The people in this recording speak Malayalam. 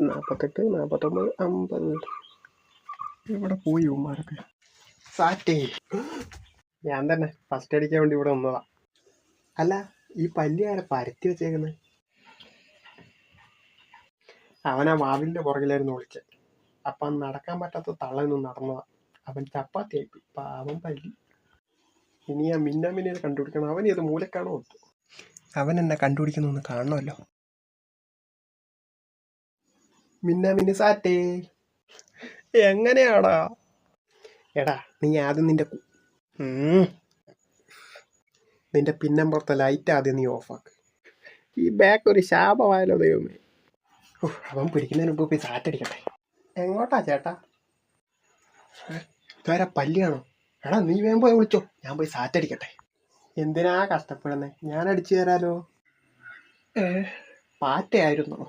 48, 49, 50. ഇവിടെ പോയി ഉമ്മാരൊക്കെ. സാറ്റേ, ഞാൻ തന്നെ ഫസ്റ്റ് അടിക്കാൻ വേണ്ടി ഇവിടെ വന്നതാ. അല്ല, ഈ പല്ലിയാരെ പരത്തി വെച്ചേക്കുന്നത്? അവനാ വാവിലിന്റെ പുറകിലായിരുന്നു വിളിച്ചത്. അപ്പം നടക്കാൻ പറ്റാത്ത തള്ളയൊന്നും നടന്നതാ. അവൻ ചപ്പാത്തി ആയിപ്പോയി, പാവം പല്ലി. ഇനി ആ മിന്നാമിനെ കണ്ടുപിടിക്കണം. അവൻ ഏത് മൂലക്കാണോ ഒത്തു. അവൻ എന്നെ കണ്ടുപിടിക്കുന്നൊന്ന് കാണണമല്ലോ. മിന്നാമിന് സാറ്റേ, എങ്ങനെയാടാ? എടാ, നീ ആദ്യം നിന്റെ പിന്നമ്പുറത്തെ ലൈറ്റ് ആദ്യം നീ ഓഫാക്ക്. ഈ ബാക്ക് ഒരു ശാപമായാലോ ദൈവമേ. അവൻ പിടിക്കുന്നതിന് മുമ്പ് പോയി സാറ്റടിക്കട്ടെ. എങ്ങോട്ടാ ചേട്ടാ? ഇതുവരെ പല്ലിയാണോ? എടാ, നീ വേഗം പോയി വിളിച്ചോ, ഞാൻ പോയി സാറ്റടിക്കട്ടെ. എന്തിനാ കഷ്ടപ്പെടുന്നേ? ഞാൻ അടിച്ചു തരാലോ. പാറ്റയായിരുന്നോ?